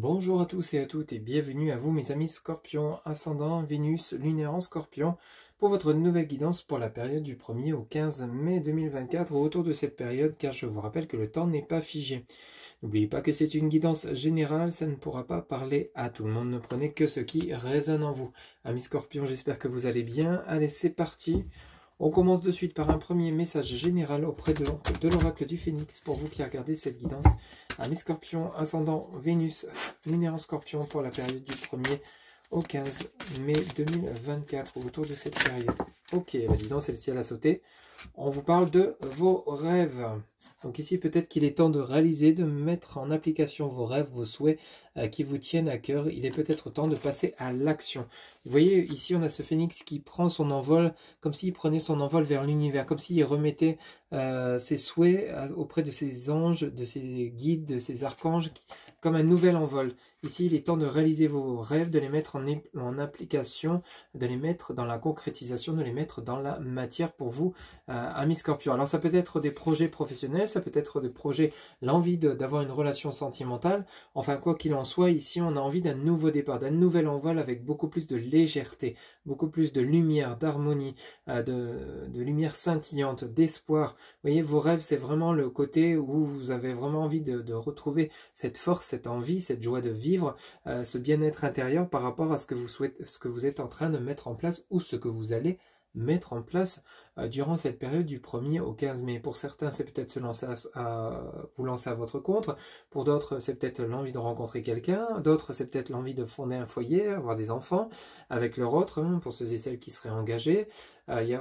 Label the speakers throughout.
Speaker 1: Bonjour à tous et à toutes et bienvenue à vous mes amis Scorpions, ascendant Vénus, lunaire en Scorpion, pour votre nouvelle guidance pour la période du 1er au 15 mai 2024 ou autour de cette période, car je vous rappelle que le temps n'est pas figé. N'oubliez pas que c'est une guidance générale, ça ne pourra pas parler à tout le monde, ne prenez que ce qui résonne en vous. Amis Scorpions, j'espère que vous allez bien. Allez, c'est parti. On commence de suite par un premier message général auprès de l'oracle du Phénix pour vous qui regardez cette guidance. Amis Scorpion, ascendant Vénus, lunaire en Scorpion pour la période du 1er au 15 mai 2024 ou autour de cette période. Ok, bah dis donc, c'est le ciel à sauter. On vous parle de vos rêves. Donc ici, peut-être qu'il est temps de réaliser, de mettre en application vos rêves, vos souhaits qui vous tiennent à cœur. Il est peut-être temps de passer à l'action. Vous voyez, ici, on a ce phénix qui prend son envol, comme s'il prenait son envol vers l'univers, comme s'il remettait ses souhaits auprès de ses anges, de ses guides, de ses archanges, comme un nouvel envol. Ici, il est temps de réaliser vos rêves, de les mettre en application, de les mettre dans la concrétisation, de les mettre dans la matière pour vous, amis Scorpion. Alors, ça peut être des projets professionnels, ça peut être des projets, l'envie d'avoir une relation sentimentale. Enfin, quoi qu'il en soit, ici, on a envie d'un nouveau départ, d'un nouvel envol avec beaucoup plus de légèreté, beaucoup plus de lumière, d'harmonie, de lumière scintillante, d'espoir. Vous voyez, vos rêves, c'est vraiment le côté où vous avez vraiment envie de retrouver cette force, cette envie, cette joie de vivre, ce bien-être intérieur par rapport à ce que vous souhaitez, ce que vous êtes en train de mettre en place ou ce que vous allez mettre en place durant cette période du 1er au 15 mai. Pour certains, c'est peut-être se lancer vous lancer à votre compte. Pour d'autres, c'est peut-être l'envie de rencontrer quelqu'un. D'autres, c'est peut-être l'envie de fonder un foyer, avoir des enfants avec leur autre, pour ceux et celles qui seraient engagés.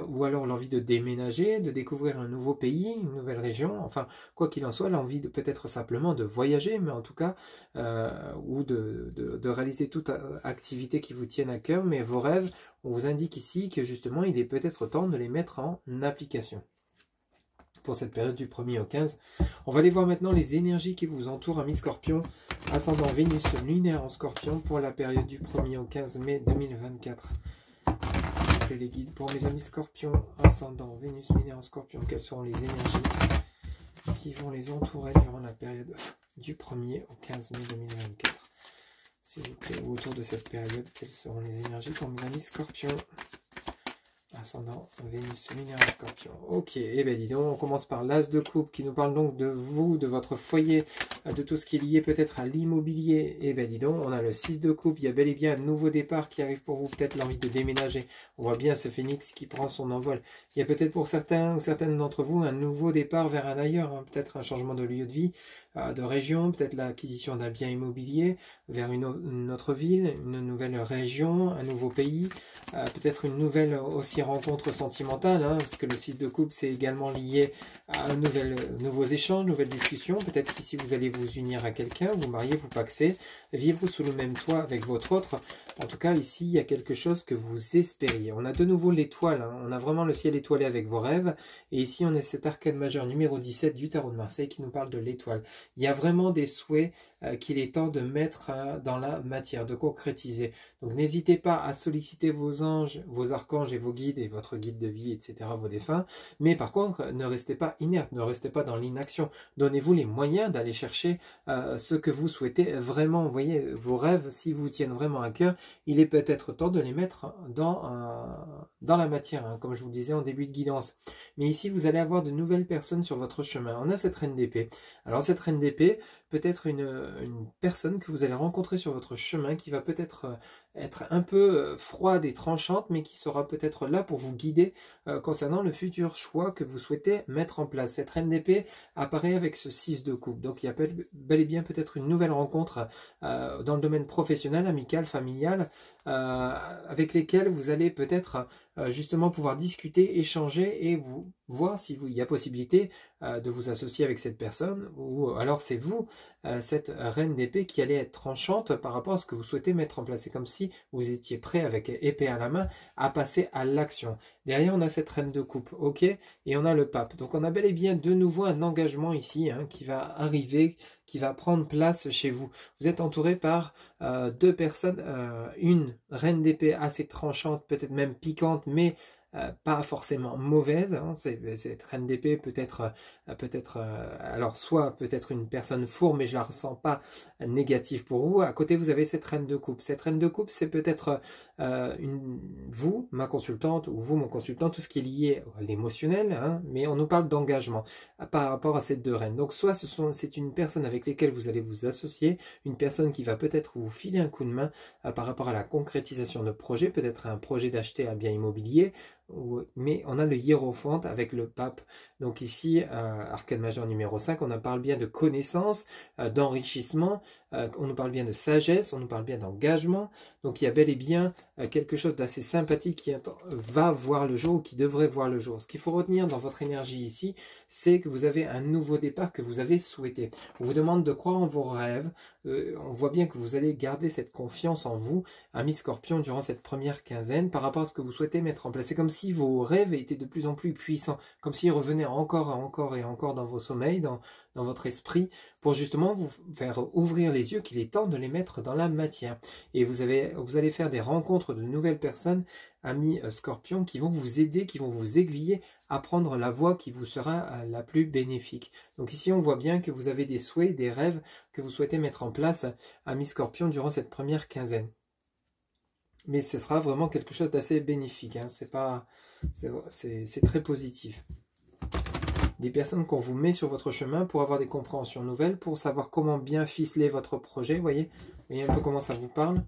Speaker 1: Ou alors l'envie de déménager, de découvrir un nouveau pays, une nouvelle région. Enfin, quoi qu'il en soit, l'envie de peut-être simplement de voyager, mais en tout cas, ou de réaliser toute activité qui vous tienne à cœur. Mais vos rêves, on vous indique ici que justement, il est peut-être temps de les mettre en application pour cette période du 1er au 15. On va aller voir maintenant les énergies qui vous entourent, amis Scorpion, ascendant Vénus, lunaire en Scorpion, pour la période du 1er au 15 mai 2024. S'il vous plaît, les guides, pour mes amis Scorpions, ascendant Vénus, lunaire en Scorpion, quelles seront les énergies qui vont les entourer durant la période du 1er au 15 mai 2024. S'il vous plaît, ou autour de cette période, quelles seront les énergies pour mes amis Scorpions, ascendant Vénus, lunaire en Scorpion. Ok, et bien dis donc, on commence par l'As de coupe qui nous parle donc de vous, de votre foyer, de tout ce qui est lié peut-être à l'immobilier. Et bien dis donc, on a le 6 de coupe, il y a bel et bien un nouveau départ qui arrive pour vous, peut-être l'envie de déménager. On voit bien ce phénix qui prend son envol. Il y a peut-être pour certains ou certaines d'entre vous un nouveau départ vers un ailleurs, peut-être un changement de lieu de vie, de région, peut-être l'acquisition d'un bien immobilier vers une autre ville, une nouvelle région, un nouveau pays, peut-être une nouvelle aussi rencontre sentimentale, parce que le 6 de coupe c'est également lié à nouveaux échanges, nouvelles discussions. Peut-être qu'ici vous allez vous unir à quelqu'un, vous marier, vous paxer, vivre sous le même toit avec votre autre. En tout cas ici il y a quelque chose que vous espériez. On a de nouveau l'étoile, on a vraiment le ciel étoilé avec vos rêves, et ici on a cet arcane majeur numéro 17 du tarot de Marseille qui nous parle de l'étoile. Il y a vraiment des souhaits qu'il est temps de mettre dans la matière, de concrétiser. Donc n'hésitez pas à solliciter vos anges, vos archanges et vos guides et votre guide de vie, etc., vos défunts. Mais par contre, ne restez pas inerte, ne restez pas dans l'inaction. Donnez-vous les moyens d'aller chercher ce que vous souhaitez vraiment. Vous voyez, vos rêves, s'ils vous tiennent vraiment à cœur, il est peut-être temps de les mettre dans la matière, comme je vous le disais en début de guidance. Mais ici, vous allez avoir de nouvelles personnes sur votre chemin. On a cette reine d'épée. Alors cette reine d'épée, peut-être une personne que vous allez rencontrer sur votre chemin qui va peut-être être un peu froide et tranchante, mais qui sera peut-être là pour vous guider concernant le futur choix que vous souhaitez mettre en place. Cette reine d'épée apparaît avec ce 6 de coupe. Donc il y a bel et bien peut-être une nouvelle rencontre dans le domaine professionnel, amical, familial, avec lesquelles vous allez peut-être justement pouvoir discuter, échanger et vous voir s'il y a possibilité de vous associer avec cette personne, ou alors c'est vous, cette reine d'épée, qui allait être tranchante par rapport à ce que vous souhaitez mettre en place. C'est comme si vous étiez prêt avec épée à la main à passer à l'action. Derrière on a cette reine de coupe, ok, et on a le pape. Donc on a bel et bien de nouveau un engagement ici qui va arriver, qui va prendre place chez vous. Vous êtes entouré par deux personnes, une reine d'épée assez tranchante, peut-être même piquante, mais pas forcément mauvaise, hein. Cette reine d'épée alors soit peut-être une personne fourbe, mais je la ressens pas négative pour vous. À côté, vous avez cette reine de coupe. Cette reine de coupe, c'est peut-être vous, ma consultante, ou vous, mon consultant, tout ce qui est lié à l'émotionnel, hein, mais on nous parle d'engagement par rapport à ces deux reines. Donc soit c'est une personne avec laquelle vous allez vous associer, une personne qui va peut-être vous filer un coup de main par rapport à la concrétisation de projet, peut-être un projet d'acheter un bien immobilier, mais on a le hiérophante avec le pape. Donc ici, arcane majeure numéro 5, on en parle bien de connaissance, d'enrichissement, on nous parle bien de sagesse, on nous parle bien d'engagement. Donc il y a bel et bien quelque chose d'assez sympathique qui va voir le jour, ou qui devrait voir le jour. Ce qu'il faut retenir dans votre énergie ici, c'est que vous avez un nouveau départ que vous avez souhaité. On vous demande de croire en vos rêves. On voit bien que vous allez garder cette confiance en vous, ami Scorpion, durant cette première quinzaine, par rapport à ce que vous souhaitez mettre en place. C'est comme si vos rêves étaient de plus en plus puissants, comme s'ils revenaient encore et encore et encore dans vos sommeils, dans votre esprit, pour justement vous faire ouvrir les yeux, qu'il est temps de les mettre dans la matière. Et vous allez faire des rencontres de nouvelles personnes, amis Scorpion, qui vont vous aider, qui vont vous aiguiller à prendre la voie qui vous sera la plus bénéfique. Donc ici, on voit bien que vous avez des souhaits, des rêves que vous souhaitez mettre en place, amis Scorpion, durant cette première quinzaine. Mais ce sera vraiment quelque chose d'assez bénéfique, hein. C'est très positif. Des personnes qu'on vous met sur votre chemin pour avoir des compréhensions nouvelles, pour savoir comment bien ficeler votre projet. Vous voyez un peu comment ça vous parle.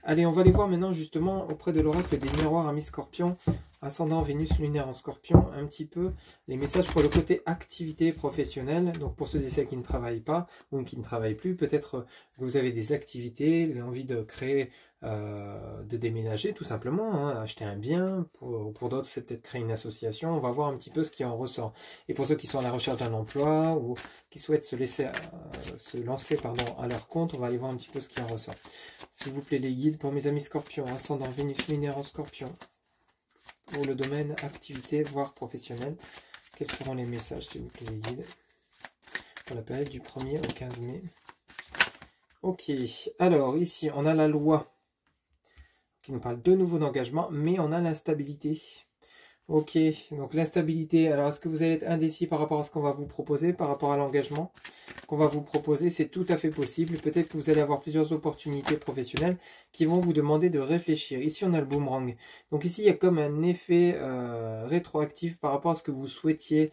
Speaker 1: Allez, on va aller voir maintenant justement auprès de l'oracle des miroirs, amis Scorpion, ascendant Vénus lunaire en Scorpion, un petit peu les messages pour le côté activité professionnelle. Donc pour ceux et celles qui ne travaillent pas ou qui ne travaillent plus, peut-être que vous avez des activités, l'envie de créer, de déménager tout simplement, hein, acheter un bien. Pour d'autres, c'est peut-être créer une association. On va voir un petit peu ce qui en ressort. Et pour ceux qui sont à la recherche d'un emploi ou qui souhaitent se lancer à leur compte, on va aller voir un petit peu ce qui en ressort. S'il vous plaît, les guides pour mes amis Scorpions, ascendant Vénus lunaire en Scorpion, pour le domaine activité, voire professionnel, quels seront les messages, s'il vous plaît, les guides, pour la période du 1er au 15 mai. Ok, alors ici, on a la loi qui nous parle de nouveau d'engagement, mais on a l'instabilité. Ok, donc l'instabilité, alors est-ce que vous allez être indécis par rapport à ce qu'on va vous proposer, par rapport à l'engagement qu'on va vous proposer? C'est tout à fait possible. Peut-être que vous allez avoir plusieurs opportunités professionnelles qui vont vous demander de réfléchir. Ici, on a le boomerang. Donc ici, il y a comme un effet rétroactif par rapport à ce que vous souhaitiez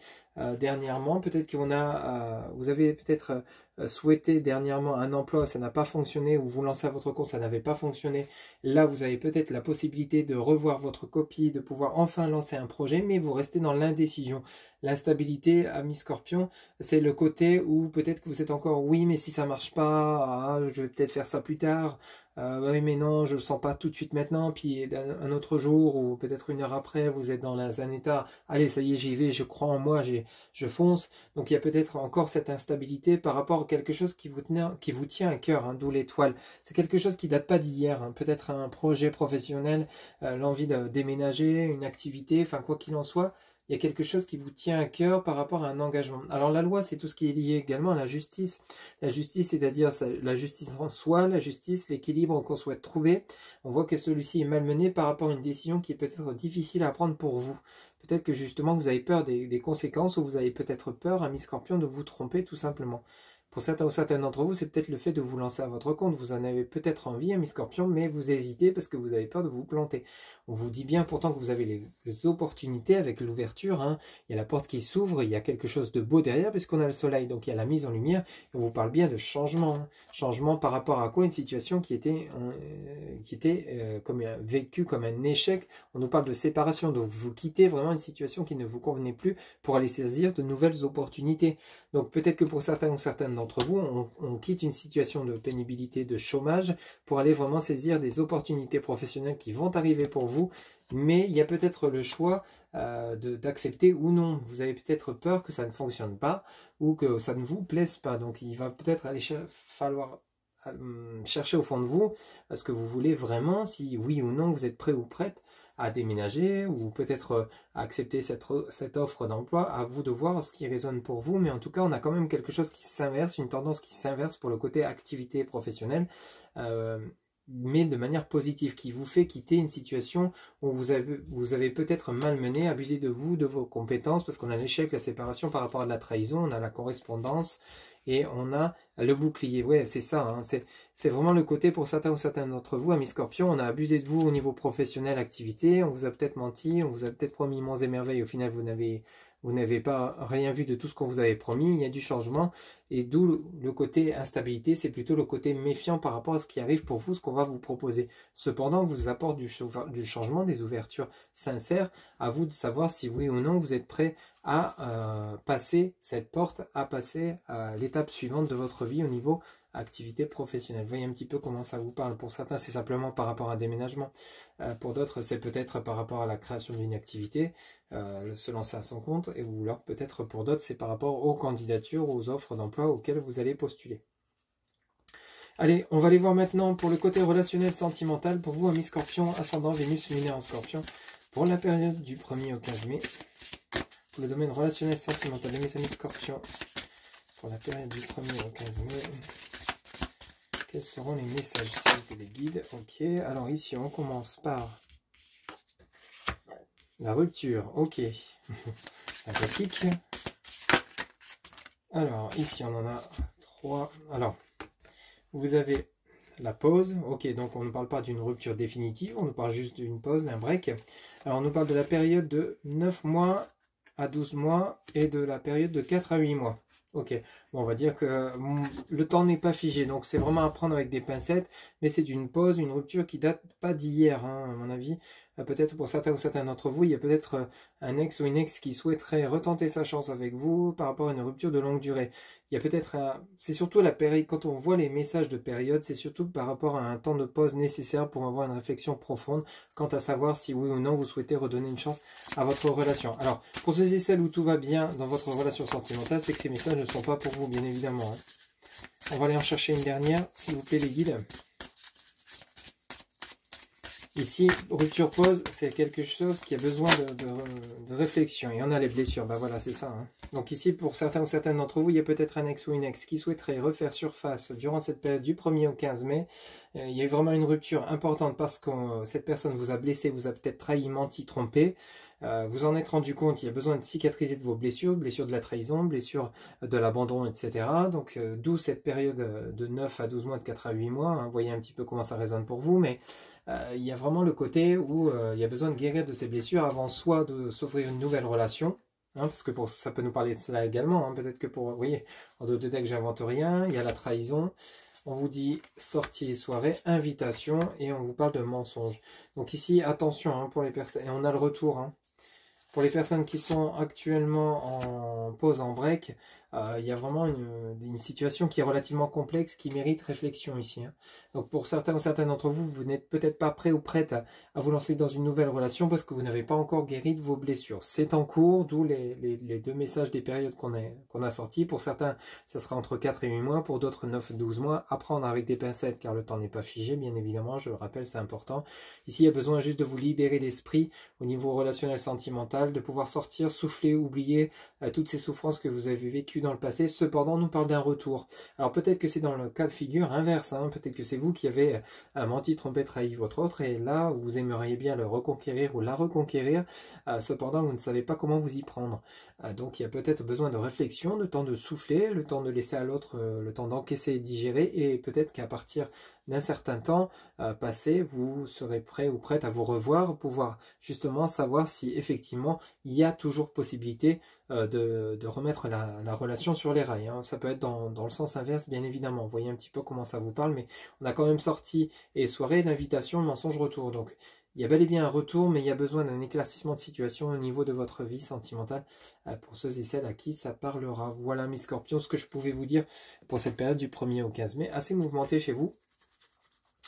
Speaker 1: dernièrement. Peut-être que vous avez peut-être souhaité dernièrement un emploi, ça n'a pas fonctionné, ou vous lancez à votre compte, ça n'avait pas fonctionné. Là, vous avez peut-être la possibilité de revoir votre copie, de pouvoir enfin lancer un projet, mais vous restez dans l'indécision. L'instabilité, ami Scorpion, c'est le côté où peut-être que vous êtes encore, oui, mais si ça marche pas, je vais peut-être faire ça plus tard. Oui, mais non, je le sens pas tout de suite maintenant. Puis un autre jour, ou peut-être une heure après, vous êtes dans un état, allez, ça y est, j'y vais, je crois en moi, je fonce. Donc il y a peut-être encore cette instabilité par rapport à quelque chose qui vous tient à cœur, hein, d'où l'étoile. C'est quelque chose qui date pas d'hier, hein, peut-être un projet professionnel, l'envie de déménager, une activité, enfin quoi qu'il en soit. Il y a quelque chose qui vous tient à cœur par rapport à un engagement. Alors la loi, c'est tout ce qui est lié également à la justice. La justice, c'est-à-dire la justice en soi, la justice, l'équilibre qu'on souhaite trouver. On voit que celui-ci est malmené par rapport à une décision qui est peut-être difficile à prendre pour vous. Peut-être que justement vous avez peur des conséquences, ou vous avez peut-être peur, ami Scorpion, de vous tromper tout simplement. Pour certains ou certaines d'entre vous, c'est peut-être le fait de vous lancer à votre compte. Vous en avez peut-être envie, ami Scorpion, mais vous hésitez parce que vous avez peur de vous planter. On vous dit bien pourtant que vous avez les opportunités avec l'ouverture, hein. Il y a la porte qui s'ouvre, il y a quelque chose de beau derrière puisqu'on a le soleil. Donc il y a la mise en lumière. Et on vous parle bien de changement. Hein. Changement par rapport à quoi? Une situation qui était vécue comme un échec. On nous parle de séparation. Donc vous quittez vraiment une situation qui ne vous convenait plus pour aller saisir de nouvelles opportunités. Donc peut-être que pour certains ou certaines d'entre vous, on quitte une situation de pénibilité, de chômage, pour aller vraiment saisir des opportunités professionnelles qui vont arriver pour vous, mais il y a peut-être le choix d'accepter ou non. Vous avez peut-être peur que ça ne fonctionne pas, ou que ça ne vous plaise pas, donc il va peut-être falloir chercher au fond de vous ce que vous voulez vraiment, si oui ou non vous êtes prêt ou prête à déménager, ou peut-être à accepter cette offre d'emploi. À vous de voir ce qui résonne pour vous, mais en tout cas on a quand même quelque chose qui s'inverse, une tendance qui s'inverse pour le côté activité professionnelle. mais de manière positive, qui vous fait quitter une situation où vous avez peut-être malmené, abusé de vous, de vos compétences, parce qu'on a l'échec, la séparation par rapport à la trahison, on a la correspondance, et on a le bouclier. Ouais, c'est ça, hein, c'est vraiment le côté pour certains ou certaines d'entre vous, amis Scorpions, on a abusé de vous au niveau professionnel, activité, on vous a peut-être menti, on vous a peut-être promis monts et merveilles, au final vous n'avez pas rien vu de tout ce qu'on vous avait promis, il y a du changement, et d'où le côté instabilité, c'est plutôt le côté méfiant par rapport à ce qui arrive pour vous, ce qu'on va vous proposer. Cependant, on vous apporte du changement, des ouvertures sincères, à vous de savoir si oui ou non vous êtes prêt à passer cette porte, à passer à l'étape suivante de votre vie au niveau activité professionnelle. Voyez un petit peu comment ça vous parle. Pour certains, c'est simplement par rapport à un déménagement. Pour d'autres, c'est peut-être par rapport à la création d'une activité, se lancer à son compte, ou alors peut-être pour d'autres, c'est par rapport aux candidatures, aux offres d'emploi auxquelles vous allez postuler. Allez, on va aller voir maintenant pour le côté relationnel sentimental, pour vous, amis Scorpion, ascendant Vénus lunaire en Scorpion, pour la période du 1er au 15 mai. Pour le domaine relationnel sentimental de mes amis Scorpions, pour la période du 1er au 15 mai, quels seront les messages ici des guides? Ok, alors ici on commence par la rupture, ok, sympathique. Alors ici on en a 3, alors vous avez la pause, ok, donc on ne parle pas d'une rupture définitive, on nous parle juste d'une pause, d'un break. Alors on nous parle de la période de 9 mois à 12 mois et de la période de 4 à 8 mois. Ok, bon, on va dire que le temps n'est pas figé, donc c'est vraiment à prendre avec des pincettes, mais c'est une pause, une rupture qui date pas d'hier, hein, à mon avis. Peut-être pour certains ou certains d'entre vous, il y a peut-être un ex ou une ex qui souhaiterait retenter sa chance avec vous par rapport à une rupture de longue durée. Il y a peut-être c'est surtout la période, quand on voit les messages de période, c'est surtout par rapport à un temps de pause nécessaire pour avoir une réflexion profonde quant à savoir si oui ou non vous souhaitez redonner une chance à votre relation. Alors, pour ceux et celles où tout va bien dans votre relation sentimentale, c'est que ces messages ne sont pas pour vous, bien évidemment. Hein. On va aller en chercher une dernière, s'il vous plaît les guides. Ici, rupture pause, c'est quelque chose qui a besoin de réflexion. Et on a les blessures, ben voilà, c'est ça. Hein. Donc ici, pour certains ou certaines d'entre vous, il y a peut-être un ex ou une ex qui souhaiterait refaire surface durant cette période du 1er au 15 mai. Il y a eu vraiment une rupture importante parce que cette personne vous a blessé, vous a peut-être trahi, menti, trompé. Vous en êtes rendu compte, il y a besoin de cicatriser de vos blessures, blessures de la trahison, blessures de l'abandon, etc. Donc d'où cette période de 9 à 12 mois, de 4 à 8 mois. Hein. Vous voyez un petit peu comment ça résonne pour vous, mais il y a vraiment le côté où il y a besoin de guérir de ces blessures avant soit de s'offrir une nouvelle relation, hein, parce que ça peut nous parler de cela également. Hein. Peut-être que pour, vous voyez, en deux decks, j'invente rien, il y a la trahison. On vous dit sortie, soirée, invitation, et on vous parle de mensonge. Donc ici, attention hein, pour les personnes, et on a le retour. Hein. Pour les personnes qui sont actuellement en pause, en break, il y a vraiment une situation qui est relativement complexe, qui mérite réflexion ici. Hein. Donc pour certains ou certaines d'entre vous, vous n'êtes peut-être pas prêt ou prête à vous lancer dans une nouvelle relation parce que vous n'avez pas encore guéri de vos blessures. C'est en cours, d'où les deux messages des périodes qu'on a sortis. Pour certains, ça sera entre 4 et 8 mois, pour d'autres 9 et 12 mois. À prendre avec des pincettes car le temps n'est pas figé, bien évidemment, je le rappelle, c'est important. Ici, il y a besoin juste de vous libérer l'esprit au niveau relationnel sentimental, de pouvoir sortir, souffler, oublier toutes ces souffrances que vous avez vécues dans le passé. Cependant, on nous parle d'un retour. Alors peut-être que c'est dans le cas de figure inverse, hein. Peut-être que c'est vous qui avez menti, trompé, trahi votre autre, et là, vous aimeriez bien le reconquérir ou la reconquérir, cependant, vous ne savez pas comment vous y prendre. Donc il y a peut-être besoin de réflexion, de temps de souffler, le temps de laisser à l'autre le temps d'encaisser et digérer, et peut-être qu'à partir d'un certain temps passé, vous serez prêt ou prête à vous revoir, pouvoir justement savoir si effectivement il y a toujours possibilité de remettre la relation sur les rails. Hein. Ça peut être dans le sens inverse, bien évidemment. Vous voyez un petit peu comment ça vous parle, mais on a quand même sorti et soirée, l'invitation, le mensonge, retour. Donc il y a bel et bien un retour, mais il y a besoin d'un éclaircissement de situation au niveau de votre vie sentimentale pour ceux et celles à qui ça parlera. Voilà mes scorpions, ce que je pouvais vous dire pour cette période du 1er au 15 mai, assez mouvementée chez vous.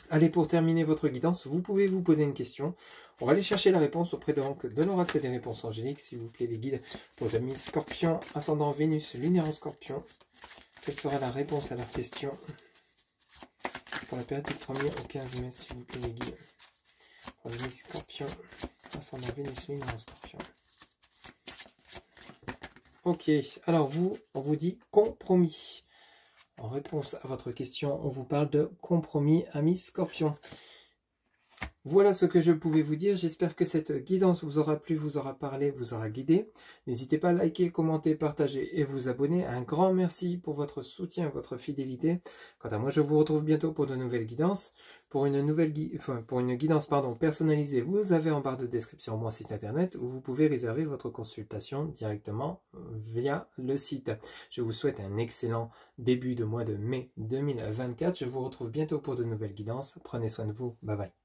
Speaker 1: Allez, pour terminer votre guidance, vous pouvez vous poser une question. On va aller chercher la réponse auprès de l'oracle des réponses angéliques, s'il vous plaît les guides, pour les amis Scorpion, ascendant Vénus, lunaire en Scorpion. Quelle sera la réponse à leur question pour la période du 1er au 15 mai, s'il vous plaît les guides, pour les amis Scorpion, ascendant Vénus, lunaire en Scorpion. Ok, alors vous, on vous dit compromis. en réponse à votre question, on vous parle de compromis, amis Scorpion. Voilà ce que je pouvais vous dire. J'espère que cette guidance vous aura plu, vous aura parlé, vous aura guidé. N'hésitez pas à liker, commenter, partager et vous abonner. Un grand merci pour votre soutien, votre fidélité. Quant à moi, je vous retrouve bientôt pour de nouvelles guidances. Pour une guidance personnalisée, vous avez en barre de description mon site internet où vous pouvez réserver votre consultation directement via le site. Je vous souhaite un excellent début de mois de mai 2024. Je vous retrouve bientôt pour de nouvelles guidances. Prenez soin de vous. Bye bye.